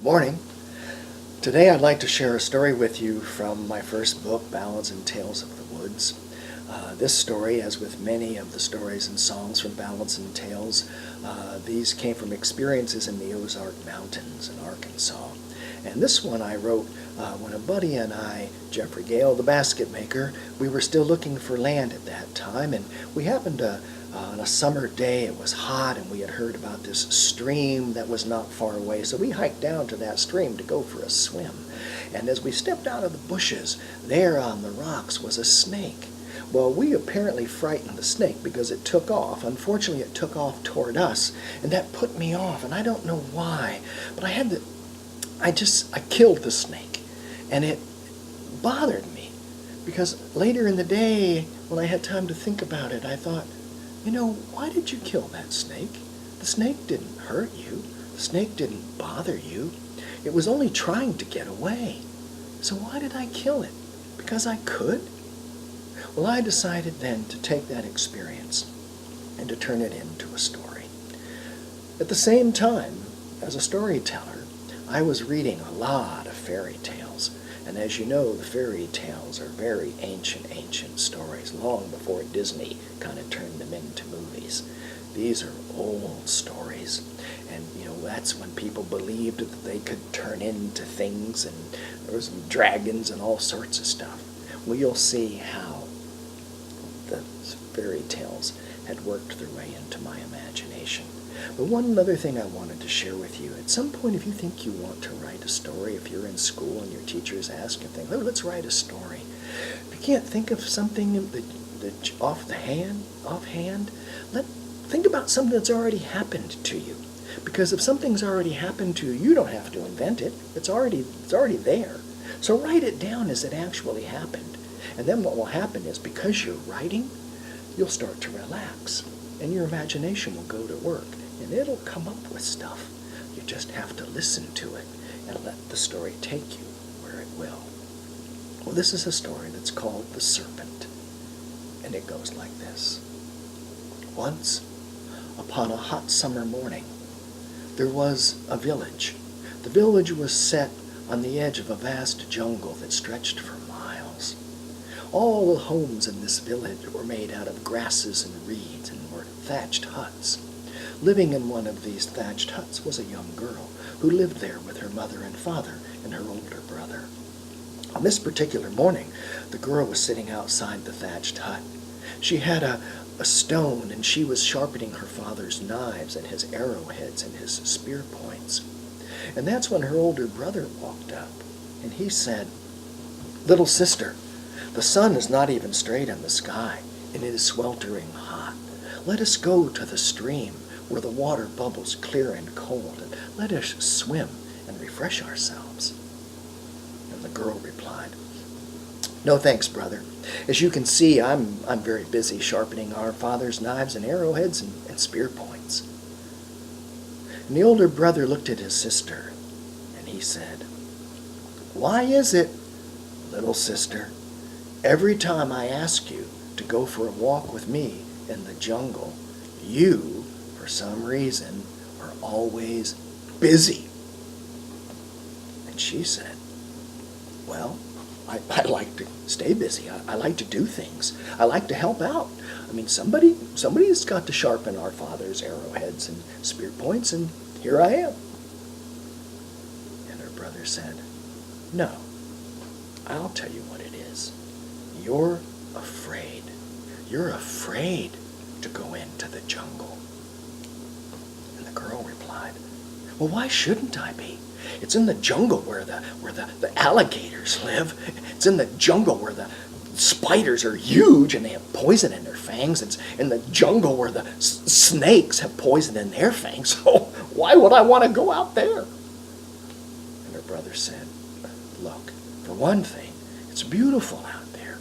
Morning. Today I'd like to share a story with you from my first book, Ballads and Tales of the Woods. This story, as with many of the stories and songs from Ballads and Tales, these came from experiences in the Ozark Mountains in Arkansas. And this one I wrote when a buddy and I, Jeffrey Gale, the basket maker, we were still looking for land at that time, and we happened to, on a summer day, it was hot, and we had heard about this stream that was not far away, so we hiked down to that stream to go for a swim. And as we stepped out of the bushes, there on the rocks was a snake. Well, we apparently frightened the snake because it took off. Unfortunately, it took off toward us, and that put me off, and I don't know why, but I killed the snake, and it bothered me because later in the day, when I had time to think about it, I thought, why did you kill that snake? The snake didn't hurt you. The snake didn't bother you. It was only trying to get away. So why did I kill it? Because I could? Well, I decided then to take that experience and to turn it into a story. At the same time, as a storyteller, I was reading a lot of fairy tales. And as you know, the fairy tales are very ancient stories, long before Disney kind of turned them into movies. These are old stories, and that's when people believed that they could turn into things, and there was dragons and all sorts of stuff. Well, you'll see how the fairy tales had worked their way into my imagination. But one other thing I wanted to share with you, at some point if you think you want to write a story, if you're in school and your teachers ask you, let's write a story. If you can't think of something that offhand, think about something that's already happened to you. Because if something's already happened to you, you don't have to invent it. It's already there. So write it down as it actually happened. And then what will happen is, because you're writing, you'll start to relax. And your imagination will go to work. And it'll come up with stuff. You just have to listen to it and let the story take you where it will. Well, this is a story that's called The Serpent. And it goes like this. Once, upon a hot summer morning, there was a village. The village was set on the edge of a vast jungle that stretched for miles. All the homes in this village were made out of grasses and reeds and were thatched huts. Living in one of these thatched huts was a young girl who lived there with her mother and father and her older brother. On this particular morning, the girl was sitting outside the thatched hut. She had a stone, and she was sharpening her father's knives and his arrowheads and his spear points. And that's when her older brother walked up, and he said, "Little sister, the sun is not even straight in the sky, and it is sweltering hot. Let us go to the stream where the water bubbles clear and cold, and let us swim and refresh ourselves." And the girl replied, "No thanks, brother. As you can see, I'm very busy sharpening our father's knives and arrowheads and spear points." And the older brother looked at his sister, and he said, "Why is it, little sister, every time I ask you to go for a walk with me in the jungle, you, for some reason, are always busy?" And she said, "Well, I like to stay busy. I like to do things. I like to help out. I mean, somebody's got to sharpen our father's arrowheads and spear points, and here I am." And her brother said, "No, I'll tell you what it is. You're afraid. You're afraid to go into the jungle." And the girl replied, "Well, why shouldn't I be? It's in the jungle where the alligators live. It's in the jungle where the spiders are huge and they have poison in their fangs. It's in the jungle where the snakes have poison in their fangs. So why would I want to go out there?" And her brother said, "Look, for one thing, it's beautiful out there.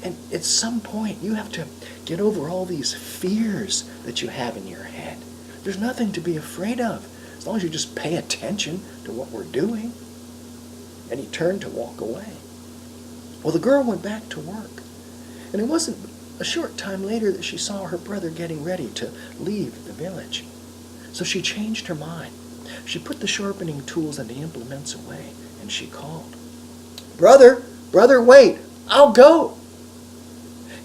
And at some point, you have to get over all these fears that you have in your head. There's nothing to be afraid of, as long as you just pay attention to what we're doing." And he turned to walk away. Well, the girl went back to work. And it wasn't a short time later that she saw her brother getting ready to leave the village. So she changed her mind. She put the sharpening tools and the implements away, and she called, "Brother, brother, wait, I'll go."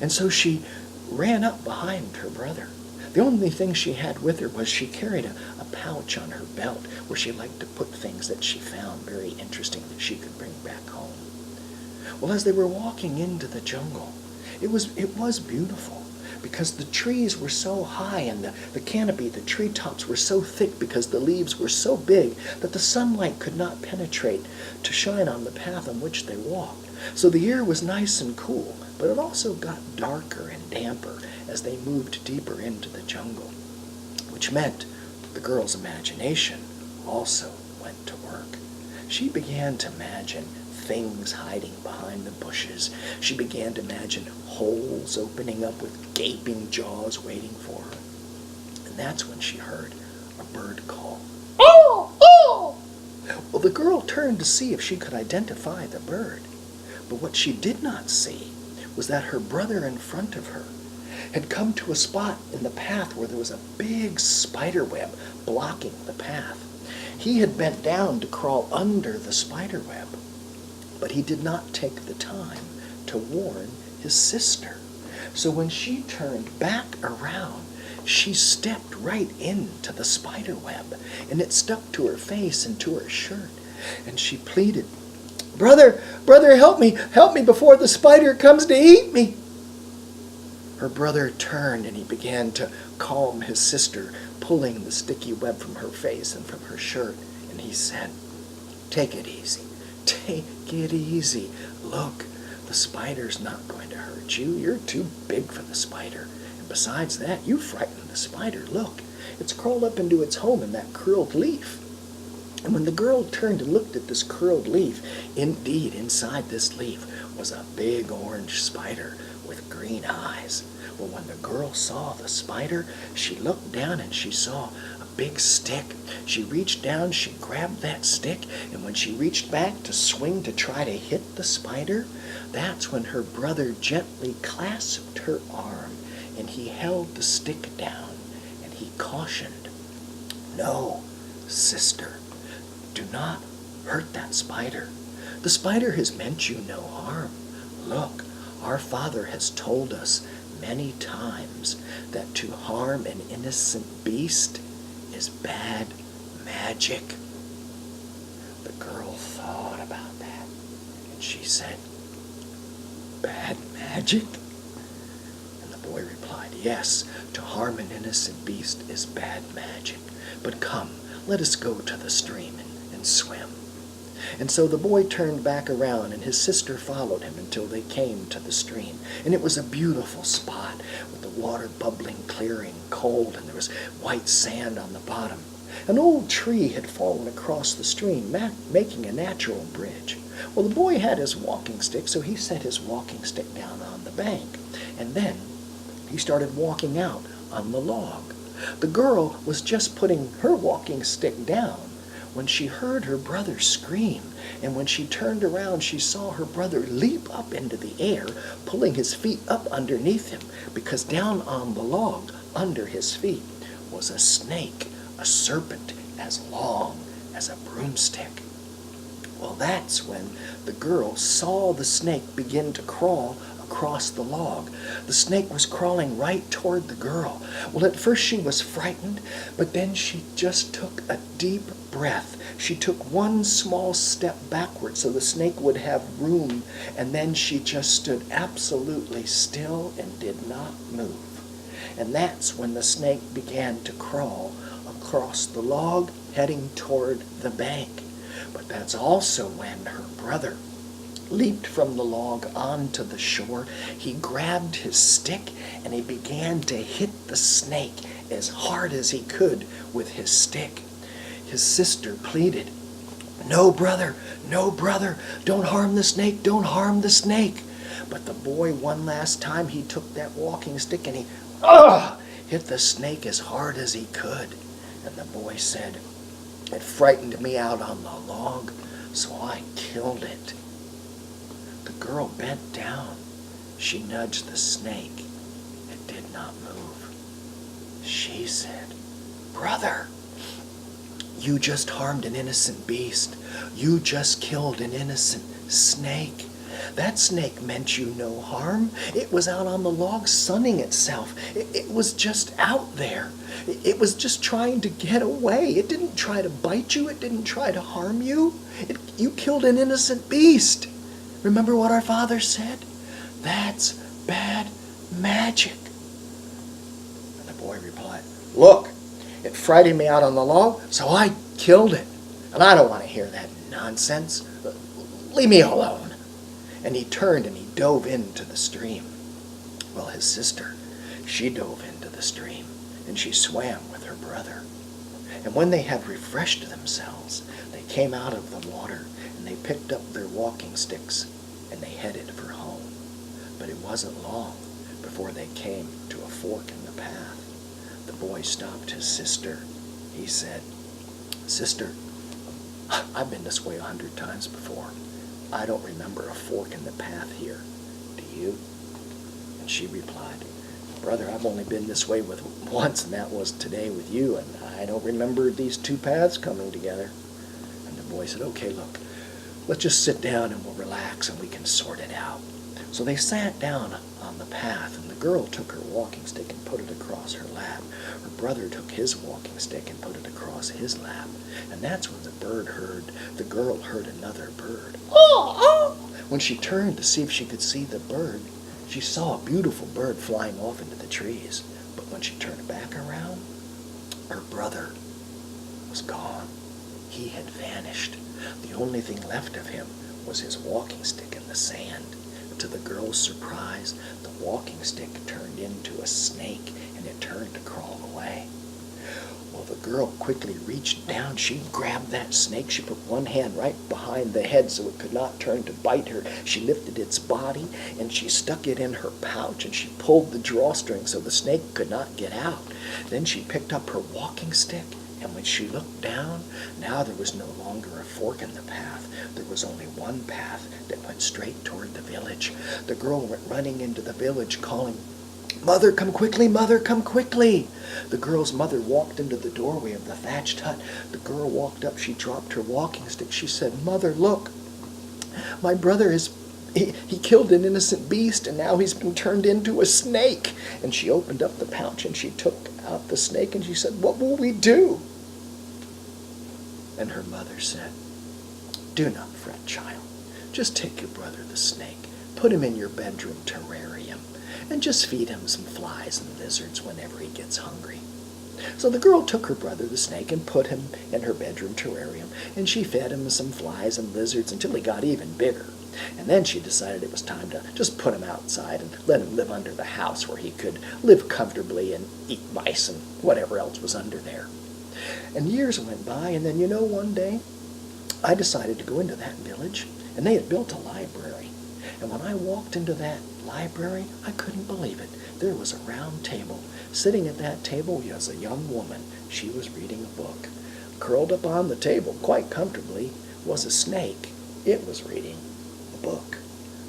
And so she ran up behind her brother. The only thing she had with her was she carried a pouch on her belt where she liked to put things that she found very interesting that she could bring back home. Well, as they were walking into the jungle, it was beautiful because the trees were so high and the canopy, the treetops were so thick because the leaves were so big that the sunlight could not penetrate to shine on the path on which they walked. So the air was nice and cool, but it also got darker and damper as they moved deeper into the jungle, which meant the girl's imagination also went to work. She began to imagine things hiding behind the bushes. She began to imagine holes opening up with gaping jaws waiting for her. And that's when she heard a bird call. "Oh, oh!" Well, the girl turned to see if she could identify the bird. But what she did not see was that her brother in front of her had come to a spot in the path where there was a big spider web blocking the path. He had bent down to crawl under the spider web, but he did not take the time to warn his sister. So when she turned back around, she stepped right into the spider web, and it stuck to her face and to her shirt, and she pleaded, "Brother, brother, help me before the spider comes to eat me." Her brother turned and he began to calm his sister, pulling the sticky web from her face and from her shirt, and he said, "Take it easy. Take it easy. Look, the spider's not going to hurt you. You're too big for the spider. And besides that, you frightened the spider. Look, it's crawled up into its home in that curled leaf." And when the girl turned and looked at this curled leaf, indeed, inside this leaf was a big orange spider with green eyes. Well, when the girl saw the spider, she looked down and she saw a big stick. She reached down, she grabbed that stick, and when she reached back to swing to try to hit the spider, that's when her brother gently clasped her arm and he held the stick down and he cautioned, "No, sister, do not hurt that spider. The spider has meant you no harm. Look, our Father has told us many times that to harm an innocent beast is bad magic." The girl thought about that, and she said, "Bad magic?" And the boy replied, "Yes, to harm an innocent beast is bad magic. But come, let us go to the stream and swim." And so the boy turned back around, and his sister followed him until they came to the stream. And it was a beautiful spot with the water bubbling clear and cold, and there was white sand on the bottom. An old tree had fallen across the stream, making a natural bridge. Well, the boy had his walking stick, so he set his walking stick down on the bank. And then he started walking out on the log. The girl was just putting her walking stick down when she heard her brother scream, and when she turned around, she saw her brother leap up into the air, pulling his feet up underneath him, because down on the log under his feet was a snake, a serpent as long as a broomstick. Well, that's when the girl saw the snake begin to crawl across the log. The snake was crawling right toward the girl. Well, at first she was frightened, but then she just took a deep breath. She took one small step backward so the snake would have room, and then she just stood absolutely still and did not move. And that's when the snake began to crawl across the log, heading toward the bank. But that's also when her brother leaped from the log onto the shore. He grabbed his stick and he began to hit the snake as hard as he could with his stick. His sister pleaded, no brother, don't harm the snake, don't harm the snake." But the boy, one last time, he took that walking stick and he hit the snake as hard as he could. And the boy said, "It frightened me out on the log, so I killed it." The girl bent down. She nudged the snake. It did not move. She said, "Brother, You just harmed an innocent beast. You just killed an innocent snake. That snake meant you no harm. It was out on the log sunning itself. It was just out there. It was just trying to get away. It didn't try to bite you. It didn't try to harm you. You killed an innocent beast. Remember what our father said? That's bad magic. And the boy replied, look, it frightened me out on the log, so I killed it. And I don't want to hear that nonsense. Leave me alone. And he turned and he dove into the stream. Well, his sister, she dove into the stream and she swam with her brother. And when they had refreshed themselves, they came out of the water and they picked up their walking sticks and they headed for home. But it wasn't long before they came to a fork in the path. The boy stopped his sister. He said, Sister, I've been this way 100 times before. I don't remember a fork in the path here. Do you? And she replied, Brother, I've only been this way with once, and that was today with you, and I don't remember these two paths coming together. And the boy said, okay, look, let's just sit down and we'll relax and we can sort it out. So they sat down on the path, and the girl took her walking stick and put it across her lap. Her brother took his walking stick and put it across his lap. And that's when the girl heard another bird. Oh, oh! When she turned to see if she could see the bird, she saw a beautiful bird flying off into the trees. But when she turned back around, her brother was gone. He had vanished. The only thing left of him was his walking stick in the sand. To the girl's surprise, the walking stick turned into a snake and it turned to crawl away. Well, the girl quickly reached down. She grabbed that snake. She put one hand right behind the head so it could not turn to bite her. She lifted its body and she stuck it in her pouch and she pulled the drawstring so the snake could not get out. Then she picked up her walking stick, and when she looked down, now there was no longer a fork in the path. There was only one path that went straight toward the village. The girl went running into the village calling, Mother, come quickly, Mother, come quickly. The girl's mother walked into the doorway of the thatched hut. The girl walked up. She dropped her walking stick. She said, Mother, look, my brother he killed an innocent beast and now he's been turned into a snake. And she opened up the pouch and she took out the snake and she said, what will we do? And her mother said, do not fret, child. Just take your brother the snake, put him in your bedroom terrarium, and just feed him some flies and lizards whenever he gets hungry. So the girl took her brother the snake and put him in her bedroom terrarium, and she fed him some flies and lizards until he got even bigger. And then she decided it was time to just put him outside and let him live under the house where he could live comfortably and eat mice and whatever else was under there. And years went by, and then, one day I decided to go into that village, and they had built a library. And when I walked into that library, I couldn't believe it. There was a round table. Sitting at that table was a young woman. She was reading a book. Curled up on the table, quite comfortably, was a snake. It was reading a book.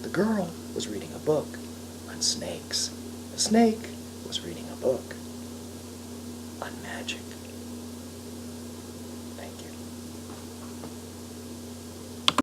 The girl was reading a book on snakes. The snake was reading a book on magic.